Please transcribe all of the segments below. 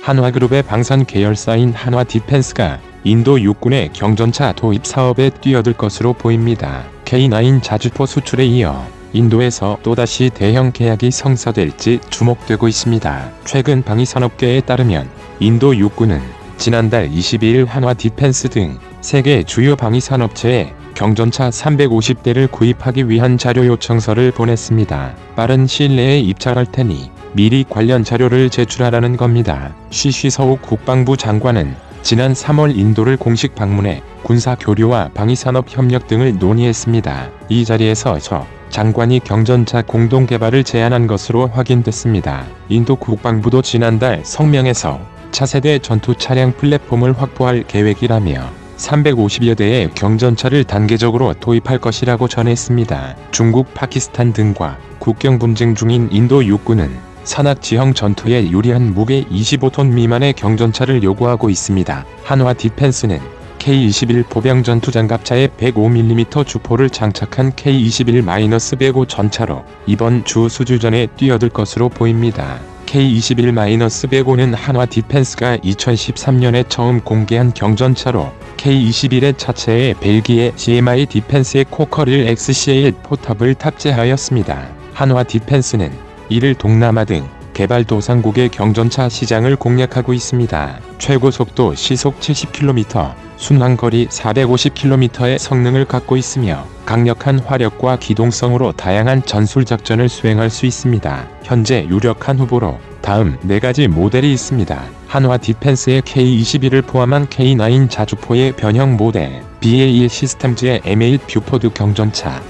한화그룹의 방산 계열사인 한화 디펜스가 인도 육군의 경전차 도입 사업에 뛰어들 것으로 보입니다. K9 자주포 수출에 이어 인도에서 또다시 대형 계약이 성사될지 주목되고 있습니다. 최근 방위산업계에 따르면 인도 육군은 지난달 22일 한화 디펜스 등 세계 주요 방위산업체에 경전차 350대를 구입하기 위한 자료 요청서를 보냈습니다. 빠른 시일 내에 입찰할 테니 미리 관련 자료를 제출하라는 겁니다. 쉬쉬서욱 국방부 장관은 지난 3월 인도를 공식 방문해 군사 교류와 방위산업 협력 등을 논의했습니다. 이 자리에서 저 장관이 경전차 공동 개발을 제안한 것으로 확인됐습니다. 인도 국방부도 지난달 성명에서 차세대 전투 차량 플랫폼을 확보할 계획이라며 350여 대의 경전차를 단계적으로 도입할 것이라고 전했습니다. 중국, 파키스탄 등과 국경 분쟁 중인 인도 육군은 산악지형 전투에 유리한 무게 25톤 미만의 경전차를 요구하고 있습니다. 한화 디펜스는 K-21 보병 전투장갑차에 105mm 주포를 장착한 K-21-105 전차로 이번 주 수주전에 뛰어들 것으로 보입니다. K-21-105는 한화 디펜스가 2013년에 처음 공개한 경전차로 K-21의 차체에 벨기에 CMI 디펜스의 코커릴 XCL 포탑을 탑재하였습니다. 한화 디펜스는 이를 동남아 등 개발도상국의 경전차 시장을 공략하고 있습니다. 최고 속도 시속 70km, 순항거리 450km의 성능을 갖고 있으며 강력한 화력과 기동성으로 다양한 전술작전을 수행할 수 있습니다. 현재 유력한 후보로 다음 4가지 모델이 있습니다. 한화 디펜스의 K-21을 포함한 K9 자주포의 변형 모델, BAE 시스템즈의 M8 뷰포드 경전차,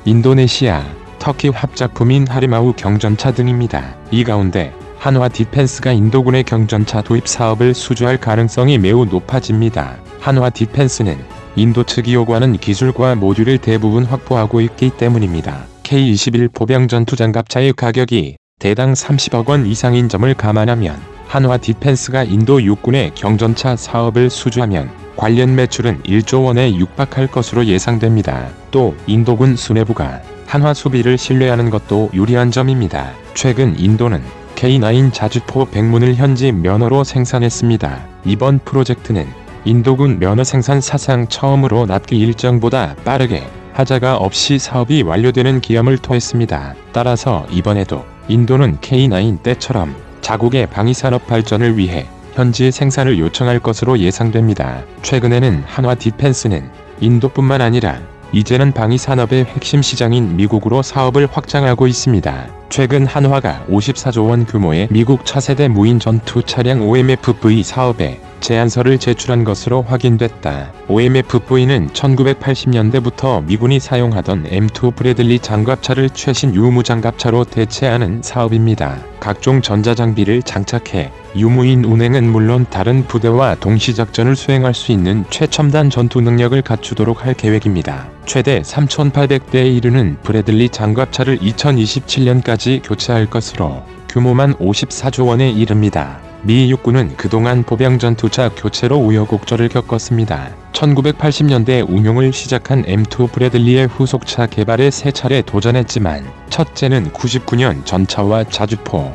인도네시아, 터키 합작품인 하리마우 경전차 등입니다. 이 가운데 한화 디펜스가 인도군의 경전차 도입 사업을 수주할 가능성이 매우 높아집니다. 한화 디펜스는 인도 측이 요구하는 기술과 모듈을 대부분 확보하고 있기 때문입니다. K-21 보병 전투장갑차의 가격이 대당 30억 원 이상인 점을 감안하면 한화 디펜스가 인도 육군의 경전차 사업을 수주하면 관련 매출은 1조 원에 육박할 것으로 예상됩니다. 또 인도군 수뇌부가 한화 수비를 신뢰하는 것도 유리한 점입니다. 최근 인도는 K9 자주포 100문을 현지 면허로 생산했습니다. 이번 프로젝트는 인도군 면허 생산 사상 처음으로 납기 일정보다 빠르게 하자가 없이 사업이 완료되는 기염을 토했습니다. 따라서 이번에도 인도는 K9 때처럼 자국의 방위산업 발전을 위해 현지 생산을 요청할 것으로 예상됩니다. 최근에는 한화 디펜스는 인도뿐만 아니라 이제는 방위산업의 핵심 시장인 미국으로 사업을 확장하고 있습니다. 최근 한화가 54조 원 규모의 미국 차세대 무인 전투 차량 OMFV 사업에 제안서를 제출한 것으로 확인됐다. OMFV는 1980년대부터 미군이 사용하던 M2 브래들리 장갑차를 최신 유무 장갑차로 대체하는 사업입니다. 각종 전자장비를 장착해 유무인 운행은 물론 다른 부대와 동시작전을 수행할 수 있는 최첨단 전투 능력을 갖추도록 할 계획입니다. 최대 3,800대에 이르는 브래들리 장갑차를 2027년까지 교체할 것으로 규모만 54조 원에 이릅니다. 미 육군은 그동안 보병 전투차 교체로 우여곡절을 겪었습니다. 1980년대 운용을 시작한 M2 브래들리의 후속차 개발에 3차례 도전했지만 첫째는 99년 전차와 자주포,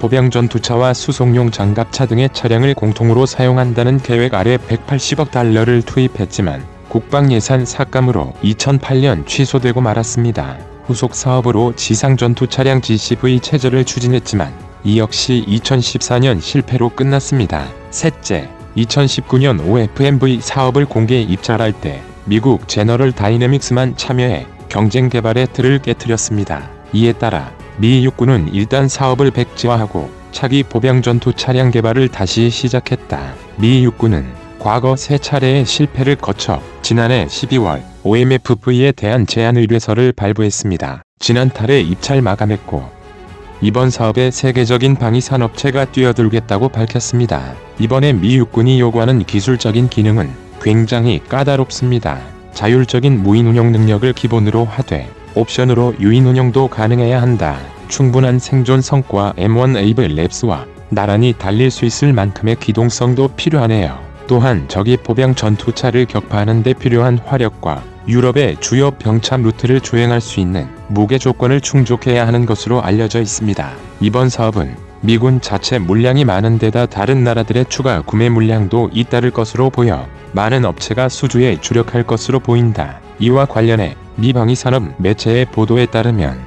보병 전투차와 수송용 장갑차 등의 차량을 공통으로 사용한다는 계획 아래 180억 달러를 투입했지만 국방 예산 삭감으로 2008년 취소되고 말았습니다. 후속 사업으로 지상 전투 차량 GCV 체제를 추진했지만 이 역시 2014년 실패로 끝났습니다. 셋째, 2019년 OFMV 사업을 공개 입찰할 때 미국 제너럴 다이내믹스만 참여해 경쟁 개발의 틀을 깨트렸습니다. 이에 따라 미 육군은 일단 사업을 백지화하고 차기 보병 전투 차량 개발을 다시 시작했다. 미 육군은 과거 3차례의 실패를 거쳐 지난해 12월 OMFV에 대한 제안 의뢰서를 발부했습니다. 지난달에 입찰 마감했고 이번 사업에 세계적인 방위산업체가 뛰어들겠다고 밝혔습니다. 이번에 미 육군이 요구하는 기술적인 기능은 굉장히 까다롭습니다. 자율적인 무인 운용 능력을 기본으로 하되 옵션으로 유인 운용도 가능해야 한다. 충분한 생존 성과 M1 에이블 랩스와 나란히 달릴 수 있을 만큼의 기동성도 필요하네요. 또한 적이 보병 전투차를 격파하는 데 필요한 화력과 유럽의 주요 병참 루트를 주행할 수 있는 무게 조건을 충족해야 하는 것으로 알려져 있습니다. 이번 사업은 미군 자체 물량이 많은 데다 다른 나라들의 추가 구매 물량도 잇따를 것으로 보여 많은 업체가 수주에 주력할 것으로 보인다. 이와 관련해 미 방위산업 매체의 보도에 따르면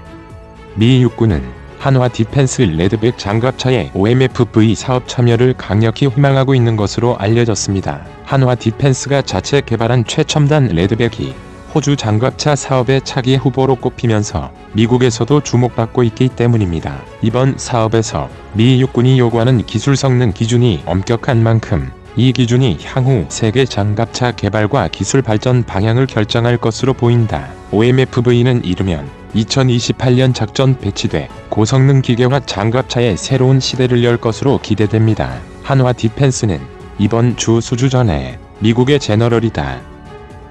미 육군은 한화 디펜스 레드백 장갑차의 OMFV 사업 참여를 강력히 희망하고 있는 것으로 알려졌습니다. 한화 디펜스가 자체 개발한 최첨단 레드백이 호주 장갑차 사업의 차기 후보로 꼽히면서 미국에서도 주목받고 있기 때문입니다. 이번 사업에서 미 육군이 요구하는 기술 성능 기준이 엄격한 만큼 이 기준이 향후 세계 장갑차 개발과 기술 발전 방향을 결정할 것으로 보인다. OMFV는 이르면 2028년 작전 배치돼 고성능 기계화 장갑차의 새로운 시대를 열 것으로 기대됩니다. 한화 디펜스는 이번 주 수주 전에 미국의 제너럴이다.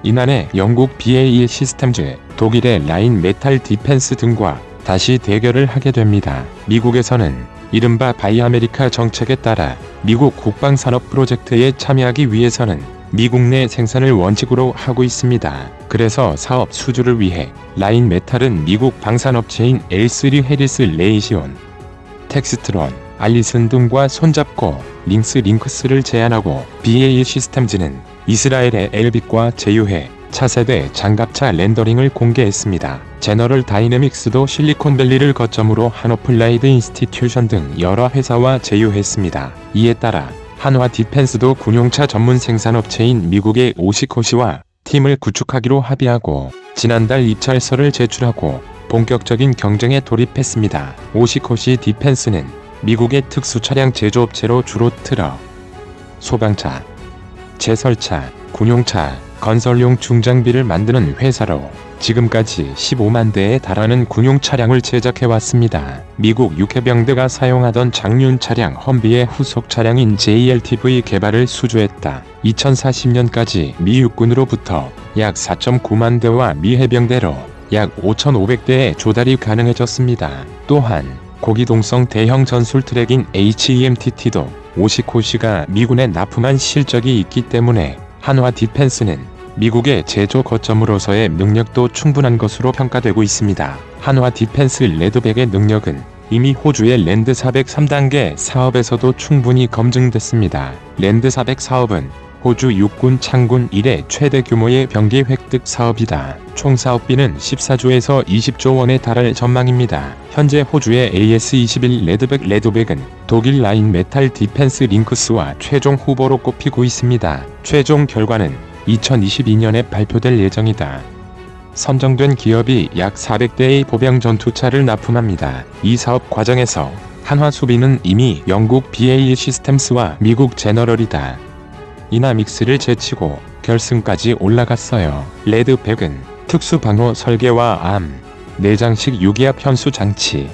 이날에 영국 BAE 시스템즈, 독일의 라인 메탈 디펜스 등과 다시 대결을 하게 됩니다. 미국에서는 이른바 바이 아메리카 정책에 따라 미국 국방산업 프로젝트에 참여하기 위해서는 미국 내 생산을 원칙으로 하고 있습니다. 그래서 사업 수주를 위해 라인 메탈은 미국 방산업체인 L3 해리스 레이시온, 텍스트론, 알리슨 등과 손잡고 링스를 제안하고 BAE 시스템즈는 이스라엘의 엘빗과 제휴해 차세대 장갑차 렌더링을 공개했습니다. 제너럴 다이내믹스도 실리콘밸리를 거점으로 한어플라이드 인스티튜션 등 여러 회사와 제휴했습니다. 이에 따라 한화 디펜스도 군용차 전문 생산업체인 미국의 오시코시와 팀을 구축하기로 합의하고 지난달 입찰서를 제출하고 본격적인 경쟁에 돌입했습니다. 오시코시 디펜스는 미국의 특수차량 제조업체로 주로 트럭, 소방차, 제설차, 군용차, 건설용 중장비를 만드는 회사로 지금까지 15만 대에 달하는 군용 차량을 제작해왔습니다. 미국 육해병대가 사용하던 장륜 차량 험비의 후속 차량인 JLTV 개발을 수주했다. 2040년까지 미 육군으로부터 약 4.9만 대와 미 해병대로 약 5,500대의 조달이 가능해졌습니다. 또한 고기동성 대형 전술 트랙인 HEMTT도 오시코시가 미군에 납품한 실적이 있기 때문에 한화 디펜스는 미국의 제조 거점으로서의 능력도 충분한 것으로 평가되고 있습니다. 한화 디펜스 레드백의 능력은 이미 호주의 랜드 400 3단계 사업에서도 충분히 검증됐습니다. 랜드 400 사업은 호주 육군 창군 이래 최대 규모의 병기 획득 사업이다. 총 사업비는 14조에서 20조 원에 달할 전망입니다. 현재 호주의 AS-21 레드백은 독일 라인 메탈 디펜스 링크스와 최종 후보로 꼽히고 있습니다. 최종 결과는 2022년에 발표될 예정이다. 선정된 기업이 약 400대의 보병 전투차를 납품합니다. 이 사업 과정에서 한화 수비는 이미 영국 BAE 시스템스와 미국 제너럴이다. 이나믹스를 제치고 결승까지 올라갔어요. 레드백은 특수방호 설계와 암, 내장식 유기압 현수 장치,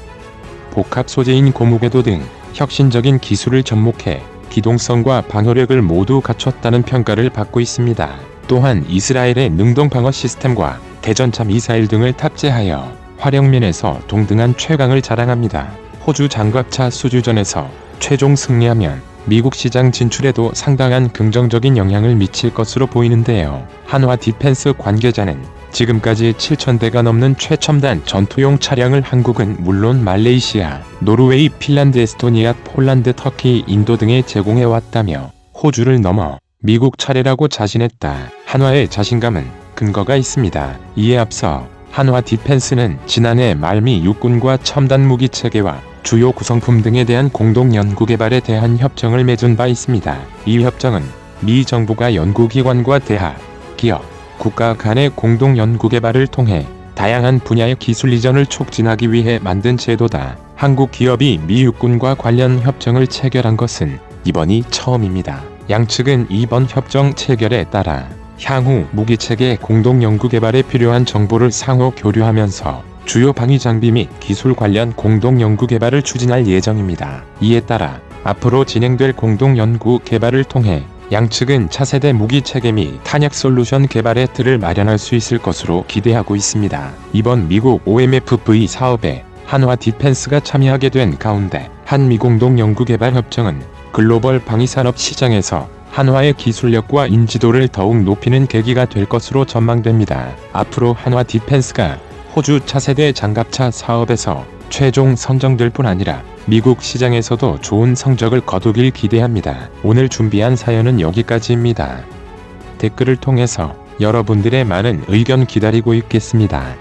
복합 소재인 고무궤도 등 혁신적인 기술을 접목해 기동성과 방어력을 모두 갖췄다는 평가를 받고 있습니다. 또한 이스라엘의 능동 방어 시스템과 대전차 미사일 등을 탑재하여 활용면에서 동등한 최강을 자랑합니다. 호주 장갑차 수주전에서 최종 승리하면 미국 시장 진출에도 상당한 긍정적인 영향을 미칠 것으로 보이는데요. 한화 디펜스 관계자는 지금까지 7,000대가 넘는 최첨단 전투용 차량을 한국은 물론 말레이시아, 노르웨이, 핀란드, 에스토니아, 폴란드, 터키, 인도 등에 제공해왔다며 호주를 넘어 미국 차례라고 자신했다. 한화의 자신감은 근거가 있습니다. 이에 앞서 한화 디펜스는 지난해 말 미 육군과 첨단 무기 체계와 주요 구성품 등에 대한 공동 연구 개발에 대한 협정을 맺은 바 있습니다. 이 협정은 미 정부가 연구기관과 대학, 기업, 국가 간의 공동 연구 개발을 통해 다양한 분야의 기술 이전을 촉진하기 위해 만든 제도다. 한국 기업이 미 육군과 관련 협정을 체결한 것은 이번이 처음입니다. 양측은 이번 협정 체결에 따라 향후 무기체계 공동 연구 개발에 필요한 정보를 상호 교류하면서 주요 방위 장비 및 기술 관련 공동 연구 개발을 추진할 예정입니다. 이에 따라 앞으로 진행될 공동 연구 개발을 통해 양측은 차세대 무기 체계 및 탄약 솔루션 개발의 틀을 마련할 수 있을 것으로 기대하고 있습니다. 이번 미국 OMFV 사업에 한화 디펜스가 참여하게 된 가운데 한미 공동 연구 개발 협정은 글로벌 방위산업 시장에서 한화의 기술력과 인지도를 더욱 높이는 계기가 될 것으로 전망됩니다. 앞으로 한화 디펜스가 호주 차세대 장갑차 사업에서 최종 선정될 뿐 아니라 미국 시장에서도 좋은 성적을 거두길 기대합니다. 오늘 준비한 사연은 여기까지입니다. 댓글을 통해서 여러분들의 많은 의견 기다리고 있겠습니다.